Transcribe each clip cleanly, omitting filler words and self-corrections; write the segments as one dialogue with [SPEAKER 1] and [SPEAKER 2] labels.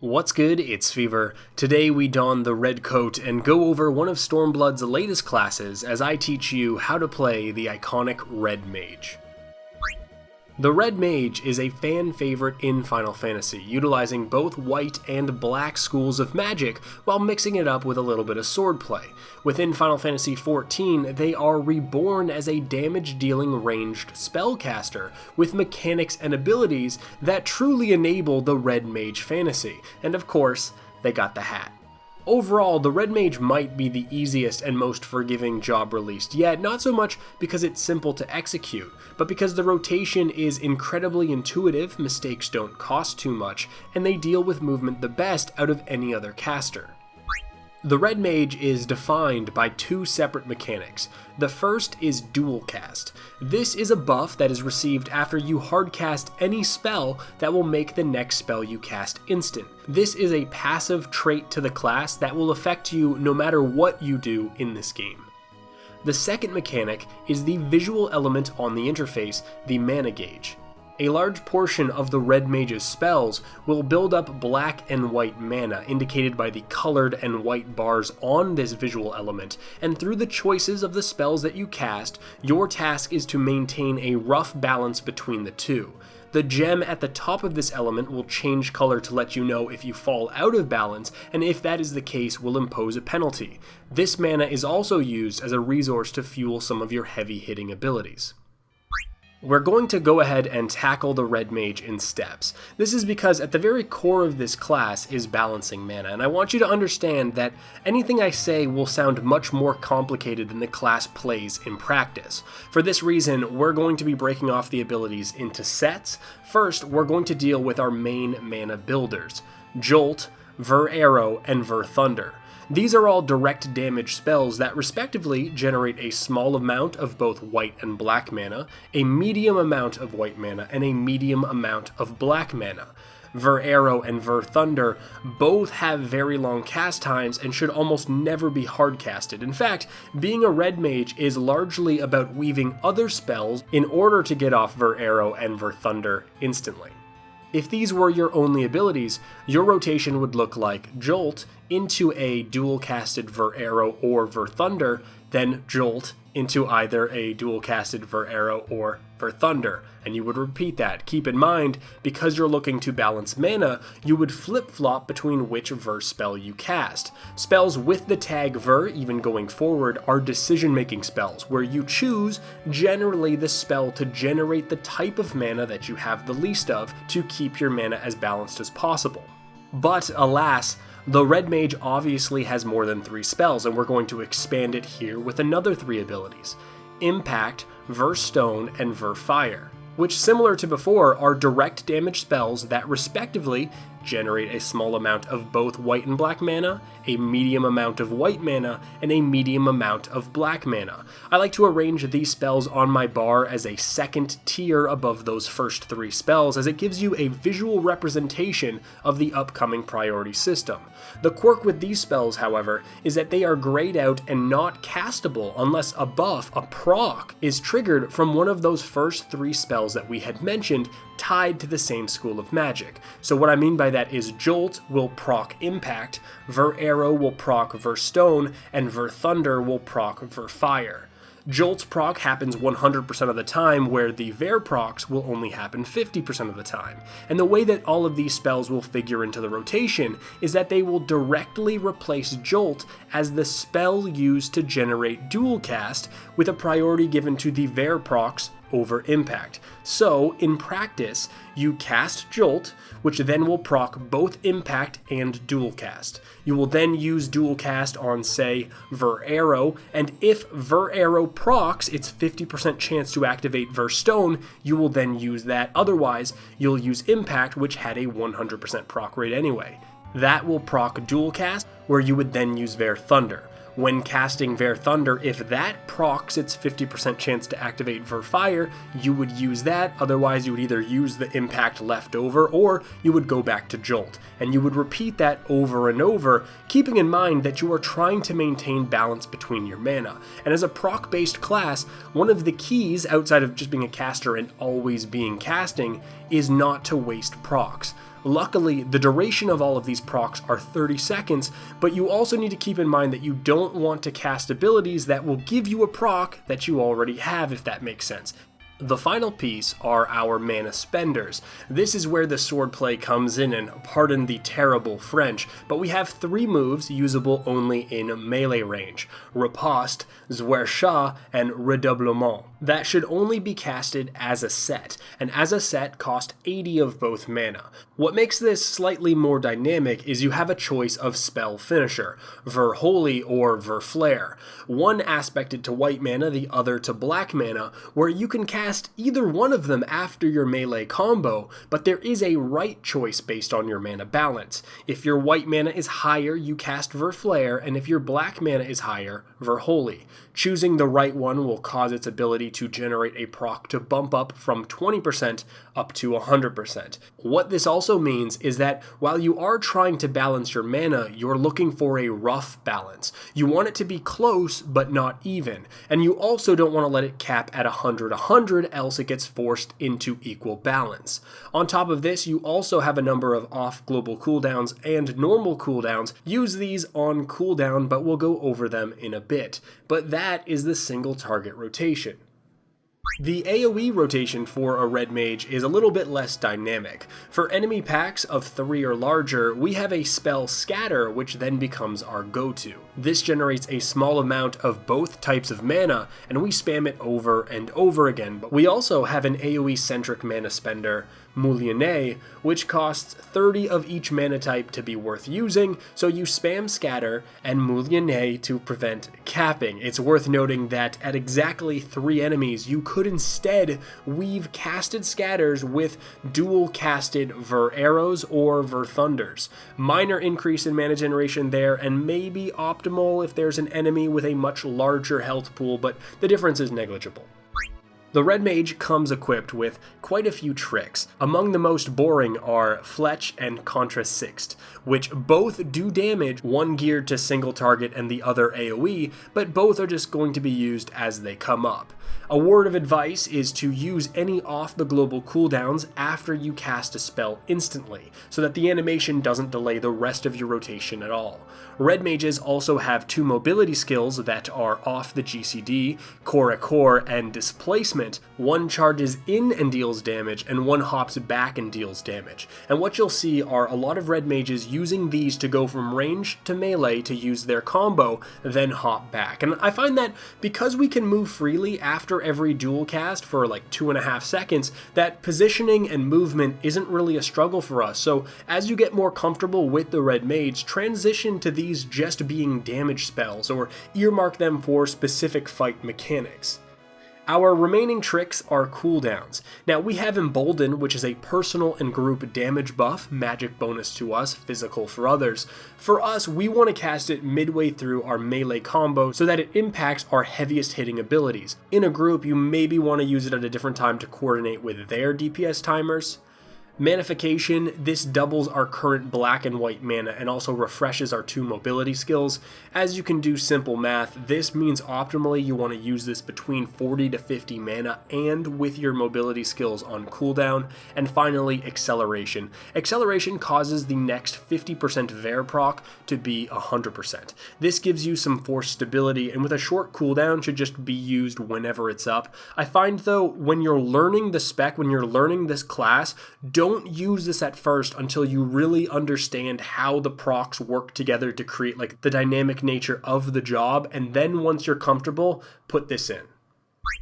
[SPEAKER 1] What's good? It's Fevir. Today we don the red coat and go over one of Stormblood's latest classes as I teach you how to play the iconic Red Mage. The Red Mage is a fan favorite in Final Fantasy, utilizing both white and black schools of magic while mixing it up with a little bit of swordplay. Within Final Fantasy XIV, they are reborn as a damage-dealing ranged spellcaster with mechanics and abilities that truly enable the Red Mage fantasy, and of course, they got the hat. Overall, the Red Mage might be the easiest and most forgiving job released yet, not so much because it's simple to execute, but because the rotation is incredibly intuitive, mistakes don't cost too much, and they deal with movement the best out of any other caster. The Red Mage is defined by two separate mechanics. The first is Dual Cast. This is a buff that is received after you hardcast any spell that will make the next spell you cast instant. This is a passive trait to the class that will affect you no matter what you do in this game. The second mechanic is the visual element on the interface, the Mana Gauge. A large portion of the Red Mage's spells will build up black and white mana, indicated by the colored and white bars on this visual element, and through the choices of the spells that you cast, your task is to maintain a rough balance between the two. The gem at the top of this element will change color to let you know if you fall out of balance, and if that is the case, will impose a penalty. This mana is also used as a resource to fuel some of your heavy-hitting abilities. We're going to go ahead and tackle the Red Mage in steps. This is because at the very core of this class is balancing mana, and I want you to understand that anything I say will sound much more complicated than the class plays in practice. For this reason, we're going to be breaking off the abilities into sets. First, we're going to deal with our main mana builders, Jolt, Ver Arrow, and Ver Thunder. These are all direct damage spells that respectively generate a small amount of both white and black mana, a medium amount of white mana, and a medium amount of black mana. Ver Arrow and Ver Thunder both have very long cast times and should almost never be hardcasted. In fact, being a Red Mage is largely about weaving other spells in order to get off Ver Arrow and Ver Thunder instantly. If these were your only abilities, your rotation would look like Jolt into a dual-casted Ver Arrow or Ver Thunder, then Jolt into either a dual-casted Ver Arrow or Ver Thunder, and you would repeat that. Keep in mind, because you're looking to balance mana, you would flip-flop between which Ver spell you cast. Spells with the tag Ver, even going forward, are decision-making spells, where you choose generally the spell to generate the type of mana that you have the least of to keep your mana as balanced as possible. But alas, the Red Mage obviously has more than 3 spells, and we're going to expand it here with another 3 abilities: Impact, Ver Stone, and Ver Fire, which, similar to before, are direct damage spells that respectively generate a small amount of both white and black mana, a medium amount of white mana, and a medium amount of black mana. I like to arrange these spells on my bar as a second tier above those first 3 spells, as it gives you a visual representation of the upcoming priority system. The quirk with these spells, however, is that they are grayed out and not castable unless a buff, a proc, is triggered from one of those first 3 spells that we had mentioned, tied to the same school of magic. So what I mean by that is Jolt will proc Impact, Ver Arrow will proc Ver Stone, and Ver Thunder will proc Ver Fire. Jolt's proc happens 100% of the time, where the Ver procs will only happen 50% of the time. And the way that all of these spells will figure into the rotation is that they will directly replace Jolt as the spell used to generate dual cast, with a priority given to the Ver procs over Impact. So, in practice, you cast Jolt, which then will proc both Impact and Dual Cast. You will then use Dual Cast on, say, Ver Arrow, and if Ver Arrow procs its 50% chance to activate Ver Stone, you will then use that. Otherwise, you'll use Impact, which had a 100% proc rate anyway. That will proc Dual Cast, where you would then use Ver Thunder. When casting Ver Thunder, if that procs its 50% chance to activate Ver Fire, you would use that. Otherwise, you would either use the Impact left over, or you would go back to Jolt. And you would repeat that over and over, keeping in mind that you are trying to maintain balance between your mana. And as a proc-based class, one of the keys, outside of just being a caster and always being casting, is not to waste procs. Luckily, the duration of all of these procs are 30 seconds, but you also need to keep in mind that you don't want to cast abilities that will give you a proc that you already have, if that makes sense. The final piece are our mana spenders. This is where the swordplay comes in, and pardon the terrible French, but we have 3 moves usable only in melee range: Riposte, Zwercha, and Redoublement. That should only be casted as a set, and as a set cost 80 of both mana. What makes this slightly more dynamic is you have a choice of spell finisher, Ver Holy or Ver Flare. One aspected to white mana, the other to black mana, where you can cast either one of them after your melee combo, but there is a right choice based on your mana balance. If your white mana is higher, you cast Ver Flare, and if your black mana is higher, Ver Holy. Choosing the right one will cause its ability to generate a proc to bump up from 20% up to 100%. What this also means is that while you are trying to balance your mana, you're looking for a rough balance. You want it to be close, but not even. And you also don't want to let it cap at 100-100, else it gets forced into equal balance. On top of this, you also have a number of off global cooldowns and normal cooldowns. Use these on cooldown, but we'll go over them in a bit. But that is the single target rotation. The Aoe rotation for a Red Mage is a little bit less dynamic. For enemy packs of 3 or larger, we have a spell Scatter, which then becomes our go-to. This generates a small amount of both types of mana, and we spam it over and over again. But we also have an AoE-centric mana spender, Moulinet, which costs 30 of each mana type to be worth using, so you spam Scatter and Moulinet to prevent capping. It's worth noting that at exactly 3 enemies, you could instead weave casted Scatters with dual casted Ver Arrows or Ver Thunders. Minor increase in mana generation there, and maybe optimal if there's an enemy with a much larger health pool, but the difference is negligible. The Red Mage comes equipped with quite a few tricks. Among the most boring are Fletch and Contra Sixt, which both do damage, one geared to single target and the other AoE, but both are just going to be used as they come up. A word of advice is to use any off the global cooldowns after you cast a spell instantly, so that the animation doesn't delay the rest of your rotation at all. Red Mages also have 2 mobility skills that are off the GCD, Core a Core, and Displacement. One charges in and deals damage, and one hops back and deals damage. And what you'll see are a lot of Red Mages using these to go from range to melee to use their combo, then hop back. And I find that because we can move freely after every dual cast for like 2.5 seconds, that positioning and movement isn't really a struggle for us. So as you get more comfortable with the Red Mage, transition to these just being damage spells, or earmark them for specific fight mechanics. Our remaining tricks are cooldowns. Now we have Embolden, which is a personal and group damage buff, magic bonus to us, physical for others. For us, we want to cast it midway through our melee combo so that it impacts our heaviest hitting abilities. In a group, you maybe want to use it at a different time to coordinate with their DPS timers. Manification, this doubles our current black and white mana and also refreshes our 2 mobility skills. As you can do simple math, this means optimally you want to use this between 40 to 50 mana and with your mobility skills on cooldown. And finally, Acceleration. Acceleration causes the next 50% Ver proc to be 100%. This gives you some force stability, and with a short cooldown should just be used whenever it's up. I find though, when you're learning the spec, when you're learning this class, don't use this at first until you really understand how the procs work together to create like the dynamic nature of the job, and then once you're comfortable, put this in.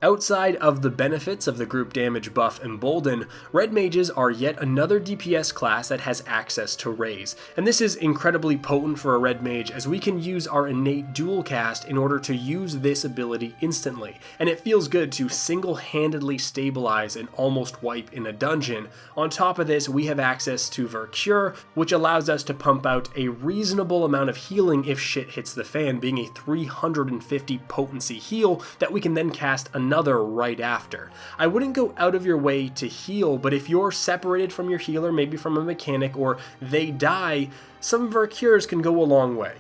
[SPEAKER 1] Outside of the benefits of the group damage buff Embolden, Red Mages are yet another DPS class that has access to Raise, and this is incredibly potent for a Red Mage as we can use our innate dual cast in order to use this ability instantly, and it feels good to single-handedly stabilize and almost wipe in a dungeon. On top of this, we have access to Ver Cure, which allows us to pump out a reasonable amount of healing if shit hits the fan, being a 350 potency heal that we can then cast another right after. I wouldn't go out of your way to heal, but if you're separated from your healer, maybe from a mechanic, or they die, some Ver Cures can go a long way.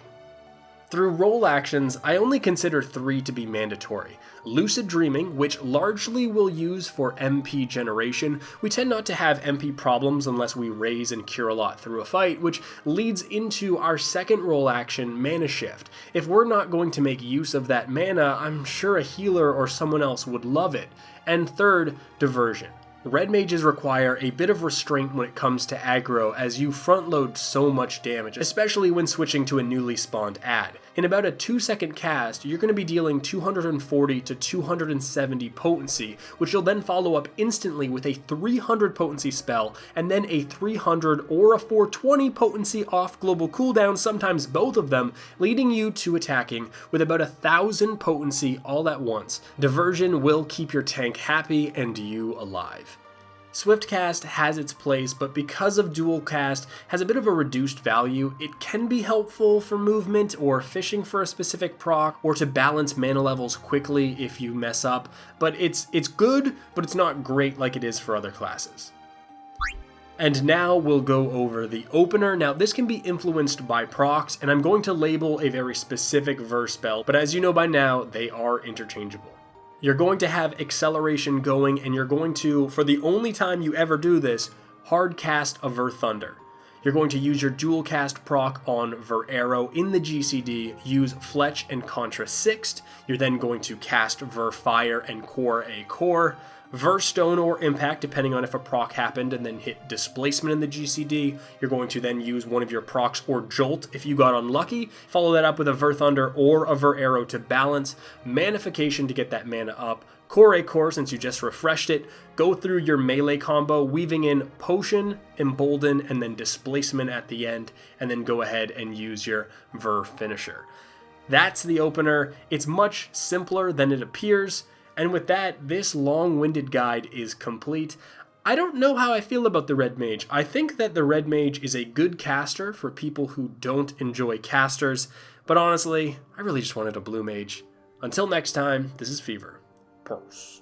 [SPEAKER 1] Through role actions, I only consider 3 to be mandatory. Lucid Dreaming, which largely we'll use for MP generation. We tend not to have MP problems unless we raise and cure a lot through a fight, which leads into our second role action, Mana Shift. If we're not going to make use of that mana, I'm sure a healer or someone else would love it. And third, Diversion. Red Mages require a bit of restraint when it comes to aggro, as you front load so much damage, especially when switching to a newly spawned ad. In about a 2-second cast, you're going to be dealing 240 to 270 potency, which you'll then follow up instantly with a 300 potency spell, and then a 300 or a 420 potency off global cooldown, sometimes both of them, leading you to attacking with about 1,000 potency all at once. Diversion will keep your tank happy and you alive. Swift Cast has its place, but because of dual cast has a bit of a reduced value, it can be helpful for movement or fishing for a specific proc, or to balance mana levels quickly if you mess up, but it's good, but it's not great like it is for other classes. And now we'll go over the opener. Now this can be influenced by procs, and I'm going to label a very specific verse spell, but as you know by now, they are interchangeable. You're going to have acceleration going, and you're going to, for the only time you ever do this, hard cast a Ver Thunder. You're going to use your dual cast proc on Ver Arrow in the GCD, use Fletch and Contra Sixt. You're then going to cast Ver Fire and Core a Core, Ver Stone or Impact depending on if a proc happened, and then hit Displacement in the GCD. You're going to then use one of your procs or Jolt if you got unlucky. Follow that up with a Ver Thunder or a Ver Arrow to balance, Manification to get that mana up, Core a Core since you just refreshed it, go through your melee combo, weaving in Potion, Embolden, and then Displacement at the end, and then go ahead and use your Ver Finisher. That's the opener. It's much simpler than it appears. And with that, this long-winded guide is complete. I don't know how I feel about the Red Mage. I think that the Red Mage is a good caster for people who don't enjoy casters, but honestly, I really just wanted a blue mage. Until next time, this is Fevir. Peace.